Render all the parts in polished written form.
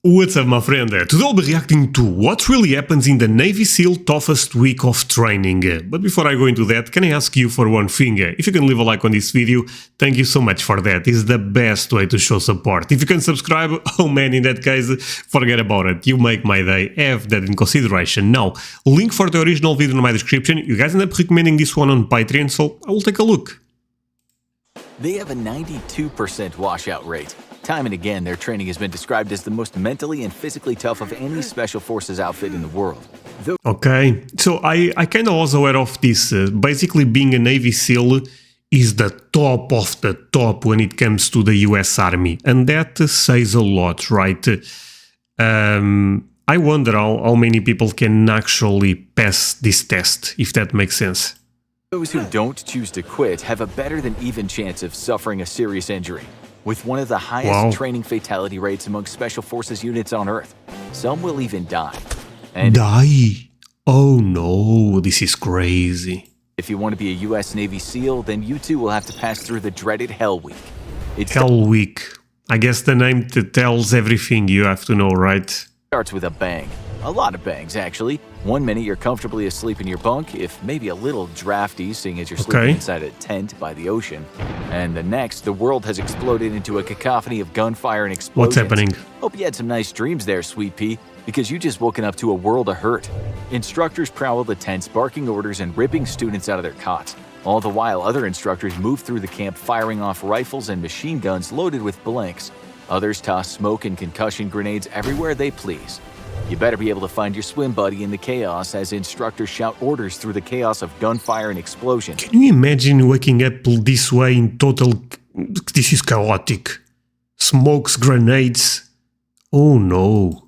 What's up, my friend? Today I'll be reacting to what really happens in the Navy SEAL toughest week of training. But before I go into that, can I ask you for one thing? If you can leave a like on this video, thank you so much for that. It's the best way to show support. If you can subscribe, oh man, in that case, forget about it. You make my day. Have that in consideration. Now, link for the original video in my description. You guys end up recommending this one on Patreon, so I will take a look. They have a 92% washout rate. Time and again, their training has been described as the most mentally and physically tough of any Special Forces outfit in the world. Okay, so I kind of was aware of this. Basically, being a Navy SEAL is the top of the top when it comes to the US Army. And that says a lot, right? I wonder how many people can actually pass this test, if that makes sense. Those who don't choose to quit have a better than even chance of suffering a serious injury. With one of the highest training fatality rates among Special Forces units on Earth. Some will even die. And die? Oh no, this is crazy. If you want to be a US Navy SEAL, then you too will have to pass through the dreaded Hell Week. Hell Week. I guess the name tells everything you have to know, right? Starts with a bang. A lot of bangs, actually. One minute you're comfortably asleep in your bunk, if maybe a little drafty, seeing as you're sleeping inside a tent by the ocean. And the next, the world has exploded into a cacophony of gunfire and explosions. What's happening? Hope you had some nice dreams there, Sweet Pea, because you just woken up to a world of hurt. Instructors prowl the tents, barking orders and ripping students out of their cots. All the while, other instructors move through the camp firing off rifles and machine guns loaded with blanks. Others toss smoke and concussion grenades everywhere they please. You better be able to find your swim buddy in the chaos as instructors shout orders through the chaos of gunfire and explosion. Can you imagine waking up this way in total... This is chaotic. Smokes, grenades... Oh no.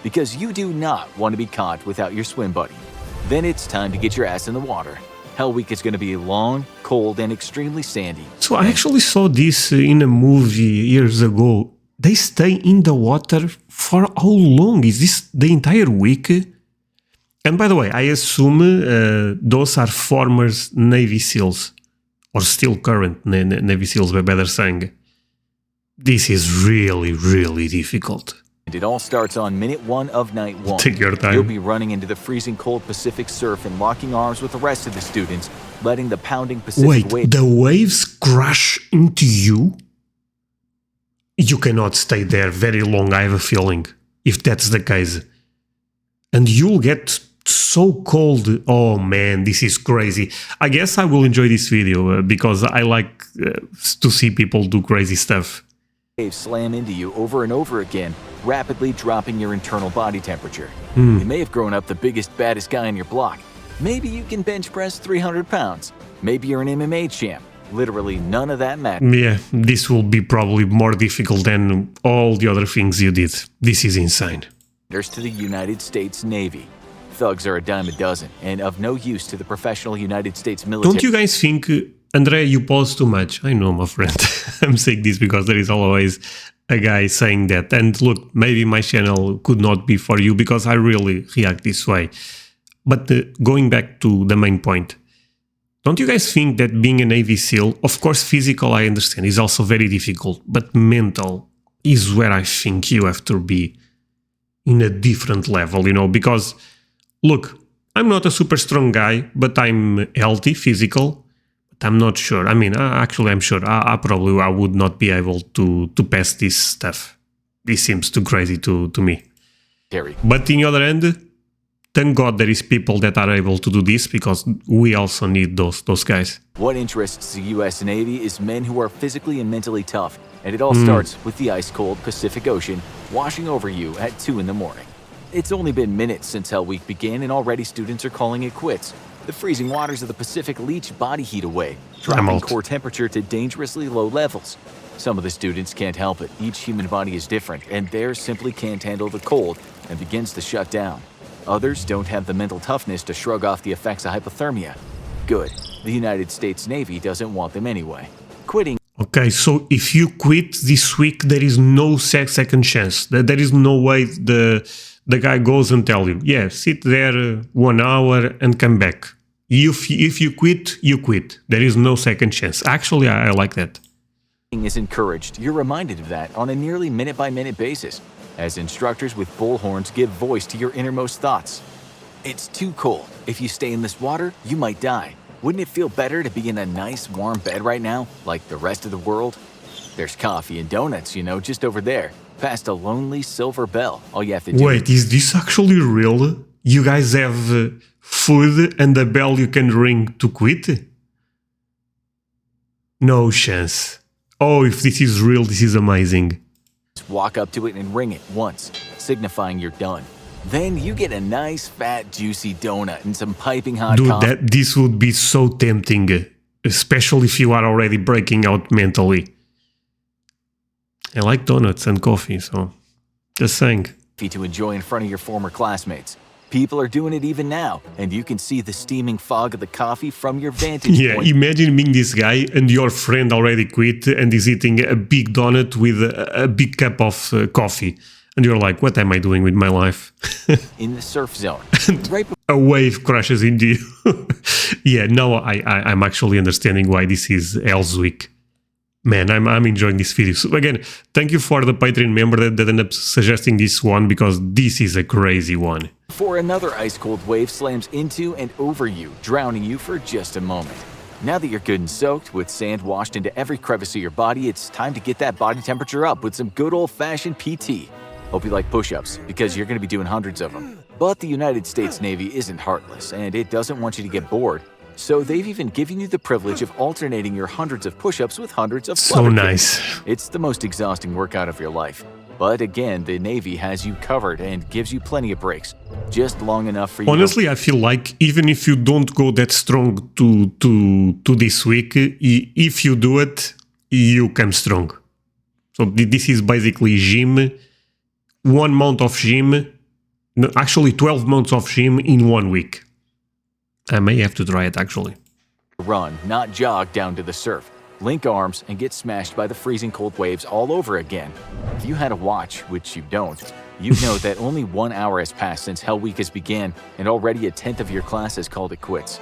Because you do not want to be caught without your swim buddy. Then it's time to get your ass in the water. Hell Week is going to be long, cold, and extremely sandy. So I actually saw this in a movie years ago. They stay in the water for how long? Is this the entire week? And by the way, I assume those are former Navy SEALs, or still current Navy SEALs, by better saying. This is really, really difficult. And it all starts on minute 1 of night 1. Take your time. You'll be running into the freezing cold Pacific surf and locking arms with the rest of the students, letting the pounding Pacific waves... the waves crash into you? You cannot stay there very long, I have a feeling, if that's the case. And you'll get so cold. Oh man, this is crazy. I guess I will enjoy this video because I like to see people do crazy stuff. Waves slam into you over and over again, rapidly dropping your internal body temperature. You may have grown up the biggest, baddest guy in your block. Maybe you can bench press 300 pounds. Maybe you're an MMA champ. Literally none of that matters. Yeah, this will be probably more difficult than all the other things you did. This is insane. To the United States Navy. Thugs are a dime a dozen and of no use to the professional United States military. Don't you guys think, André, you pause too much? I know, my friend. I'm saying this because there is always a guy saying that. And look, maybe my channel could not be for you because I really react this way. But going back to the main point. Don't you guys think that being a Navy SEAL, of course physical I understand, is also very difficult, but mental is where I think you have to be in a different level, you know, because, look, I'm not a super strong guy, but I'm healthy, physical, but I'm not sure. I mean, actually I'm sure I would not be able to pass this stuff. This seems too crazy to me. But in the other end, thank God there is people that are able to do this because we also need those guys. What interests the US Navy is men who are physically and mentally tough, and it all starts with the ice-cold Pacific Ocean washing over you at 2 in the morning. It's only been minutes since Hell Week began and already students are calling it quits. The freezing waters of the Pacific leach body heat away, dropping core temperature to dangerously low levels. Some of the students can't help it. Each human body is different, and theirs simply can't handle the cold and begins to shut down. Others don't have the mental toughness to shrug off the effects of hypothermia. Good. The United States Navy doesn't want them anyway. Quitting. Okay, so if you quit this week, there is no second chance. There is no way the guy goes and tell you, yeah, sit there 1 hour and come back. If you quit, you quit. There is no second chance. Actually, I like that. Is encouraged. You're reminded of that on a nearly minute-by-minute basis. as instructors with bullhorns give voice to your innermost thoughts. It's too cold. If you stay in this water, you might die. Wouldn't it feel better to be in a nice warm bed right now, like the rest of the world? There's coffee and donuts, just over there, past a lonely silver bell. All you have to do Wait, is this actually real? You guys have food and a bell you can ring to quit? No chance. Oh, if this is real, this is amazing. Just walk up to it and ring it once, signifying you're done. Then you get a nice, fat, juicy donut and some piping hot coffee. Dude, this would be so tempting, especially if you are already breaking out mentally. I like donuts and coffee, so just saying. To enjoy in front of your former classmates. People are doing it even now, and you can see the steaming fog of the coffee from your vantage point. Imagine being this guy and your friend already quit and is eating a big donut with a big cup of coffee. And you're like, what am I doing with my life? In the surf zone. Right a wave crashes into you. Yeah, now I'm actually understanding why this is Hell's Week. Man, I'm enjoying this video. So again, thank you for the Patreon member that ended up suggesting this one, because this is a crazy one. before another ice-cold wave slams into and over you, drowning you for just a moment. Now that you're good and soaked, with sand washed into every crevice of your body, it's time to get that body temperature up with some good old-fashioned PT. Hope you like push-ups, because you're going to be doing hundreds of them. But the United States Navy isn't heartless, and it doesn't want you to get bored. So they've even given you the privilege of alternating your hundreds of push-ups with hundreds of So nice. It's the most exhausting workout of your life. But again, the Navy has you covered and gives you plenty of breaks. Just long enough for you. Honestly, I feel like even if you don't go that strong to this week, if you do it, you come strong. So this is basically gym, 1 month of gym, no, actually 12 months of gym in 1 week. I may have to try it actually. Run, not jog down to the surf. Link arms and get smashed by the freezing cold waves all over again. If you had a watch, which you don't, you'd know that only 1 hour has passed since Hell Week has began, and already a tenth of your class has called it quits.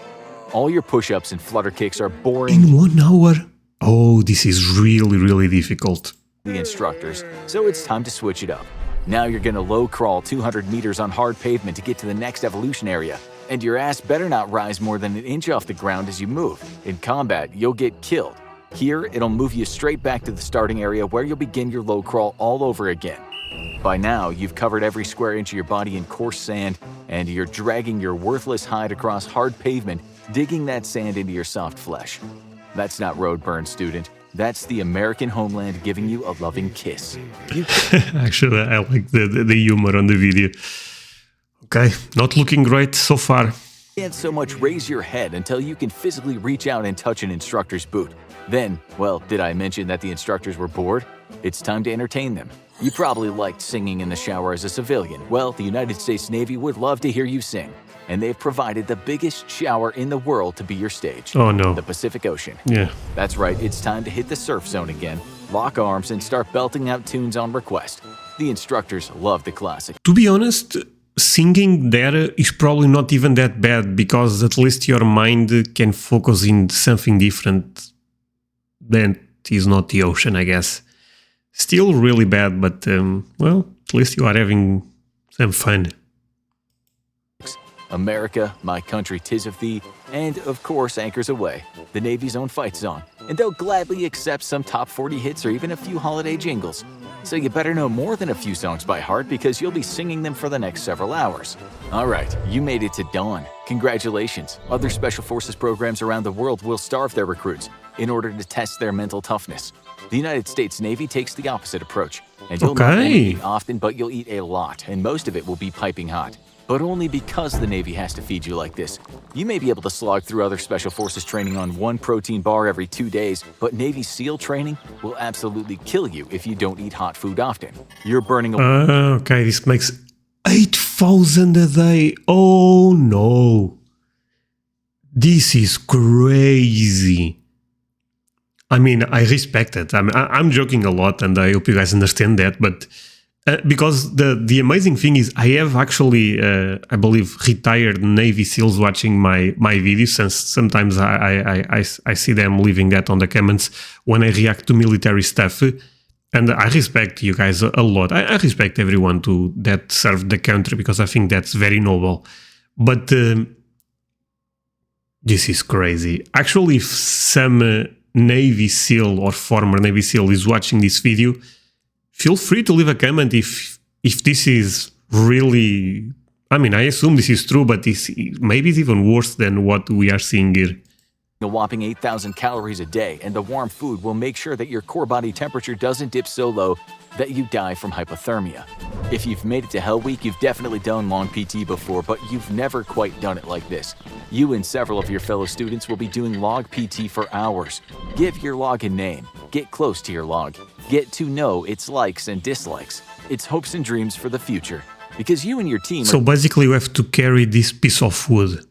All your push-ups and flutter kicks are boring. In 1 hour? Oh, this is really, really difficult. The instructors, so it's time to switch it up. Now you're gonna low crawl 200 meters on hard pavement to get to the next evolution area. And your ass better not rise more than an inch off the ground as you move. In combat, you'll get killed. Here, it'll move you straight back to the starting area where you'll begin your low crawl all over again. By now, you've covered every square inch of your body in coarse sand, and you're dragging your worthless hide across hard pavement, digging that sand into your soft flesh. That's not road burn, student. That's the American homeland giving you a loving kiss. Actually, I like the humor on the video. Okay, not looking great so far. You can't so much raise your head until you can physically reach out and touch an instructor's boot. Then, well, did I mention that the instructors were bored? It's time to entertain them. You probably liked singing in the shower as a civilian. Well, the United States Navy would love to hear you sing. And they've provided the biggest shower in the world to be your stage. Oh no. The Pacific Ocean. Yeah. That's right, it's time to hit the surf zone again. Lock arms and start belting out tunes on request. The instructors love the classic. To be honest, singing there is probably not even that bad, because at least your mind can focus in something different. That is not the ocean, I guess. Still really bad, but well, at least you are having some fun. America, my country, 'tis of thee, and of course Anchors Away, the Navy's own fight song. And they'll gladly accept some top 40 hits or even a few holiday jingles. So you better know more than a few songs by heart, because you'll be singing them for the next several hours. All right, you made it to dawn. Congratulations. Other Special Forces programs around the world will starve their recruits in order to test their mental toughness. The United States Navy takes the opposite approach. And you'll not only eat often, but you'll eat a lot, and most of it will be piping hot. But only because the Navy has to feed you like this. You may be able to slog through other Special Forces training on 1 protein bar every 2 days, but Navy SEAL training will absolutely kill you if you don't eat hot food often. You're burning Okay, this makes 8,000 a day. Oh no. This is crazy. I mean, I respect it. I'm joking a lot, and I hope you guys understand that, but because the amazing thing is, I have actually, I believe, retired Navy SEALs watching my videos, since sometimes I see them leaving that on the comments when I react to military stuff. And I respect you guys a lot. I respect everyone that served the country because I think that's very noble. But this is crazy. Actually, if some Navy SEAL or former Navy SEAL is watching this video, feel free to leave a comment if this is really... I mean, I assume this is true, but maybe it's even worse than what we are seeing here. A whopping 8,000 calories a day, and the warm food will make sure that your core body temperature doesn't dip so low that you die from hypothermia. If you've made it to Hell Week, you've definitely done long PT before, but you've never quite done it like this. You and several of your fellow students will be doing log PT for hours. Give your log a name. Get close to your log. Get to know its likes and dislikes, its hopes and dreams for the future. Because you and your team So basically you have to carry this piece of wood.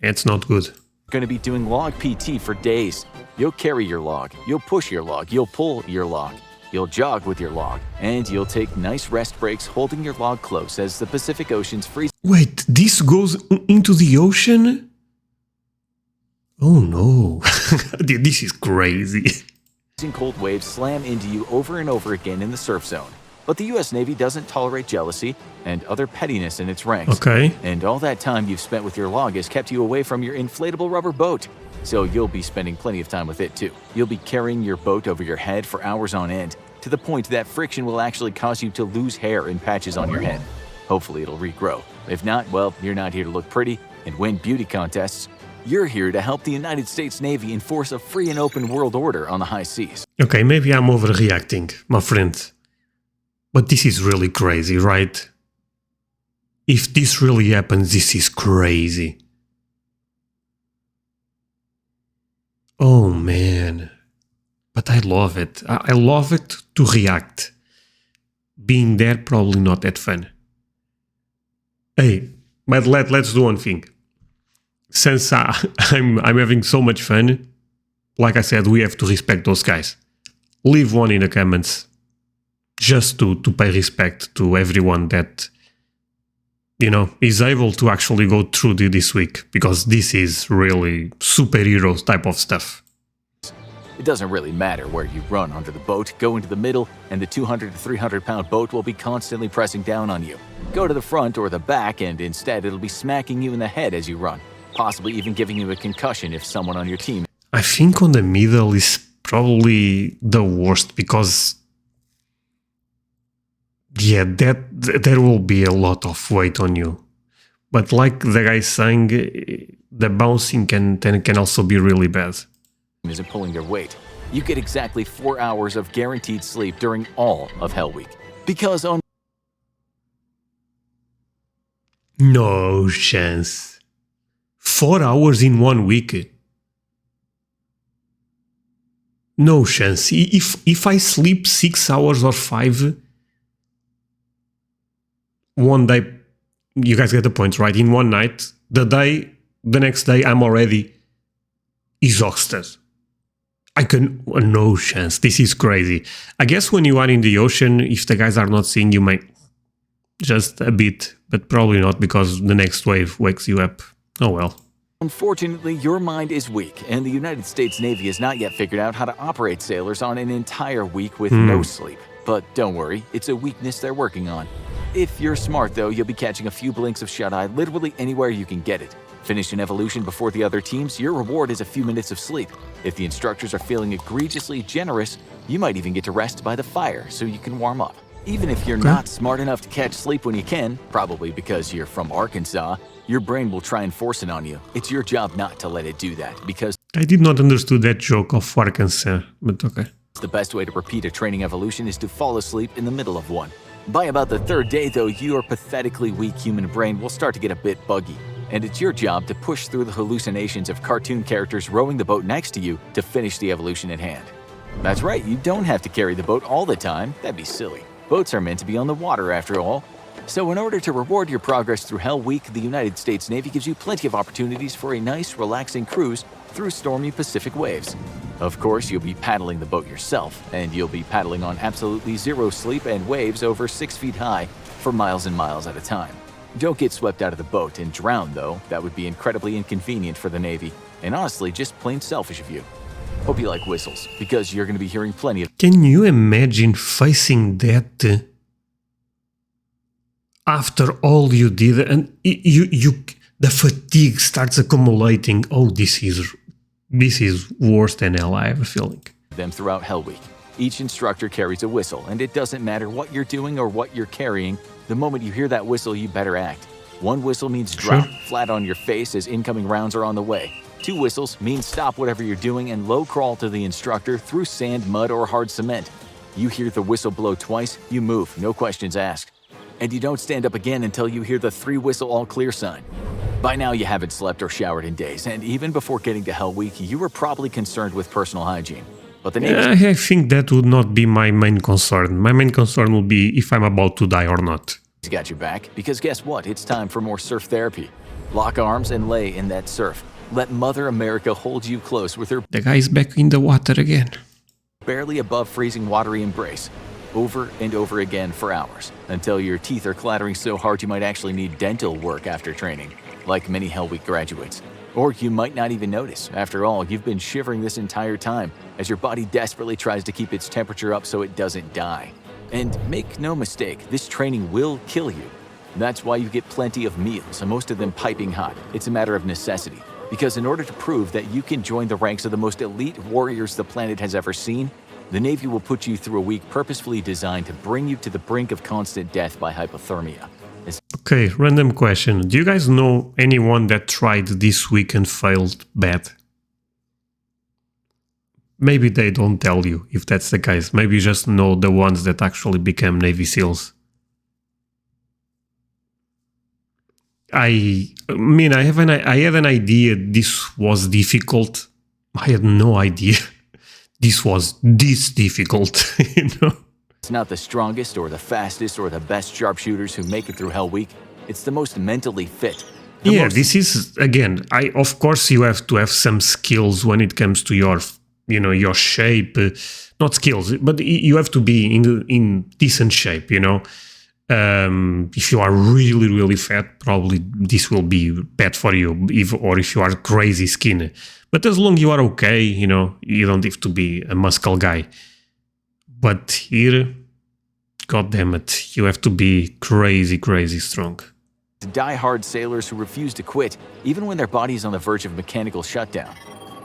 It's not good. Going to be doing log PT for days. You'll carry your log, you'll push your log, you'll pull your log, you'll jog with your log, and you'll take nice rest breaks holding your log close as the Pacific Ocean's freezing. Wait, this goes into the ocean? Oh no, this is crazy. Cold waves slam into you over and over again in the surf zone. But the US Navy doesn't tolerate jealousy and other pettiness in its ranks. Okay. And all that time you've spent with your log has kept you away from your inflatable rubber boat. So you'll be spending plenty of time with it too. You'll be carrying your boat over your head for hours on end, to the point that friction will actually cause you to lose hair in patches on your head. Hopefully it'll regrow. If not, well, you're not here to look pretty and win beauty contests. You're here to help the United States Navy enforce a free and open world order on the high seas. Okay, maybe I'm overreacting, my friend. But this is really crazy, right? If this really happens, this is crazy. Oh man. But I love it. I love it to react. Being there, probably not that fun. Hey, but let's do one thing. Since I'm having so much fun, like I said, we have to respect those guys. Leave one in the comments. Just to pay respect to everyone that, you know, is able to actually go through this week, because this is really superhero type of stuff. It doesn't really matter where you run under the boat. Go into the middle, and the 200 to 300 pound boat will be constantly pressing down on you. Go to the front or the back, and instead it'll be smacking you in the head as you run, possibly even giving you a concussion if someone on your team. I think on the middle is probably the worst, because yeah, there will be a lot of weight on you. But like the guy saying, the bouncing can also be really bad. Isn't pulling their weight. You get exactly 4 hours of guaranteed sleep during all of Hell Week. Because on... No chance. 4 hours in 1 week? No chance. If I sleep 6 hours or 5... one day, you guys get the point, right? In one night, the next day, I'm already exhausted. No chance. This is crazy. I guess when you are in the ocean, if the guys are not seeing you, might just a bit, but probably not, because the next wave wakes you up. Oh well. Unfortunately, your mind is weak, and the United States Navy has not yet figured out how to operate sailors on an entire week with no sleep. But don't worry, it's a weakness they're working on. If you're smart, though, you'll be catching a few blinks of shut-eye literally anywhere you can get it. Finish an evolution before the other teams, your reward is a few minutes of sleep. If the instructors are feeling egregiously generous, you might even get to rest by the fire so you can warm up. Even if you're not smart enough to catch sleep when you can, probably because you're from Arkansas, your brain will try and force it on you. It's your job not to let it do that, because I did not understand that joke of Arkansas, but okay. the best way to repeat a training evolution is to fall asleep in the middle of one. By about the third day, though, your pathetically weak human brain will start to get a bit buggy, and it's your job to push through the hallucinations of cartoon characters rowing the boat next to you to finish the evolution at hand. That's right, you don't have to carry the boat all the time. That'd be silly. Boats are meant to be on the water after all. So in order to reward your progress through Hell Week, the United States Navy gives you plenty of opportunities for a nice, relaxing cruise through stormy Pacific waves. Of course, you'll be paddling the boat yourself, and you'll be paddling on absolutely zero sleep and waves over 6 feet high for miles and miles at a time. Don't get swept out of the boat and drown, though. That would be incredibly inconvenient for the Navy, and honestly, just plain selfish of you. Hope you like whistles, because you're going to be hearing plenty of... Can you imagine facing that after all you did, and the fatigue starts accumulating? Oh, this is worse than hell, I have a feeling. ...them throughout Hell Week. Each instructor carries a whistle, and it doesn't matter what you're doing or what you're carrying. The moment you hear that whistle, you better act. One whistle means drop, flat on your face as incoming rounds are on the way. Two whistles mean stop whatever you're doing and low crawl to the instructor through sand, mud, or hard cement. You hear the whistle blow twice, you move, no questions asked. And you don't stand up again until you hear the 3-whistle all clear sign. By now you haven't slept or showered in days, and even before getting to Hell Week, you were probably concerned with personal hygiene. But the Navy's... I think that would not be my main concern. My main concern will be if I'm about to die or not. got your back, because guess what? It's time for more surf therapy. Lock arms and lay in that surf. Let Mother America hold you close with her... The guy's back in the water again. ...barely above freezing watery embrace. Over and over again for hours, until your teeth are clattering so hard you might actually need dental work after training, like many Hell Week graduates. Or you might not even notice. After all, you've been shivering this entire time, as your body desperately tries to keep its temperature up so it doesn't die. And make no mistake, this training will kill you. That's why you get plenty of meals, and most of them piping hot. It's a matter of necessity. Because in order to prove that you can join the ranks of the most elite warriors the planet has ever seen, the Navy will put you through a week purposefully designed to bring you to the brink of constant death by hypothermia. Okay, random question. Do you guys know anyone that tried this week and failed bad? Maybe they don't tell you if that's the case. Maybe you just know the ones that actually became Navy SEALs. I mean, I had an idea this was difficult. I had no idea this was this difficult, you know? It's not the strongest or the fastest or the best sharpshooters who make it through Hell Week. It's the most mentally fit. This is, again, of course you have to have some skills when it comes to your, you know, your shape. Not skills, but you have to be in decent shape, you know? If you are really, really fat, probably this will be bad for you, or if you are crazy skinny. But as long as you are okay, you know, you don't have to be a muscle guy. But here, god damn it, you have to be crazy, crazy strong. Die-hard sailors who refuse to quit, even when their body is on the verge of mechanical shutdown.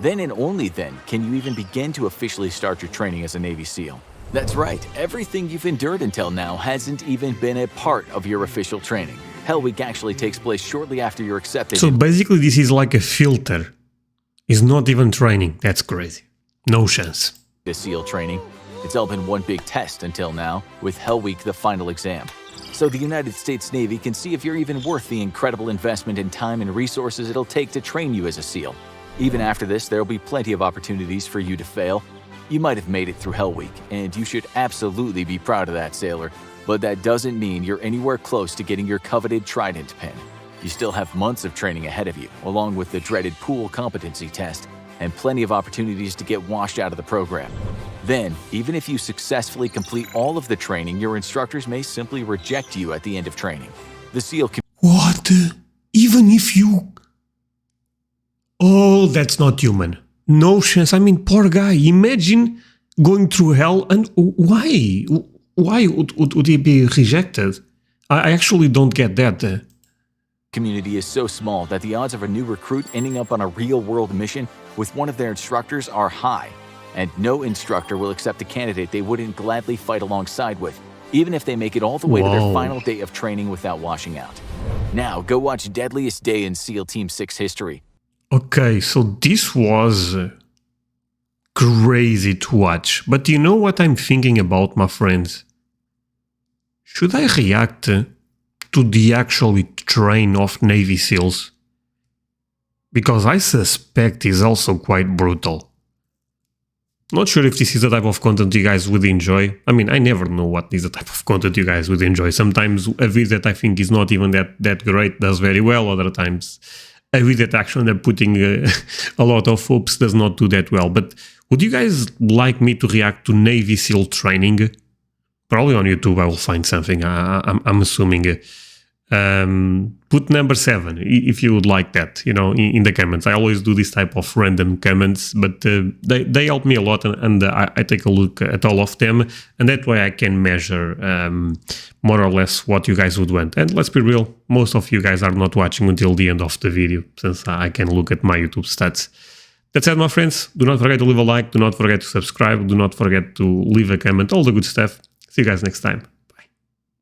Then and only then can you even begin to officially start your training as a Navy SEAL. That's right, everything you've endured until now hasn't even been a part of your official training. Hell Week actually takes place shortly after you're accepted. So basically this is like a filter. It's not even training. That's crazy. No chance. The SEAL training. It's all been one big test until now, with Hell Week the final exam. So the United States Navy can see if you're even worth the incredible investment in time and resources it'll take to train you as a SEAL. Even after this, there'll be plenty of opportunities for you to fail. You might have made it through Hell Week, and you should absolutely be proud of that, sailor. But that doesn't mean you're anywhere close to getting your coveted Trident pin. You still have months of training ahead of you, along with the dreaded pool competency test, and plenty of opportunities to get washed out of the program. Then, even if you successfully complete all of the training, your instructors may simply reject you at the end of training. The SEAL What? Even if you... Oh, that's not human. No chance. I mean, poor guy. Imagine going through hell, and why? Why would he be rejected? I actually don't get that. Community is so small that the odds of a new recruit ending up on a real-world mission with one of their instructors are high, and no instructor will accept a candidate they wouldn't gladly fight alongside with, even if they make it all the way to their final day of training without washing out. Now, go watch Deadliest Day in SEAL Team 6 history. Okay, so this was crazy to watch, but you know what I'm thinking about, my friends? Should I react to the actually train of Navy SEALs? Because I suspect it's also quite brutal. Not sure if this is the type of content you guys would enjoy. I mean, I never know what is the type of content you guys would enjoy. Sometimes a video that I think is not even that great does very well. Other times a video that actually they're putting a lot of hopes does not do that well. But would you guys like me to react to Navy SEAL training? Probably on YouTube I will find something, I'm assuming. put number 7 if you would like that, you know, in the comments. I always do this type of random comments, but they help me a lot, and I take a look at all of them, and that way I can measure more or less what you guys would want. And let's be real, most of you guys are not watching until the end of the video, since I can look at my YouTube stats. That said, my friends, do not forget to leave a like, do not forget to subscribe, do not forget to leave a comment, all the good stuff. See you guys next time.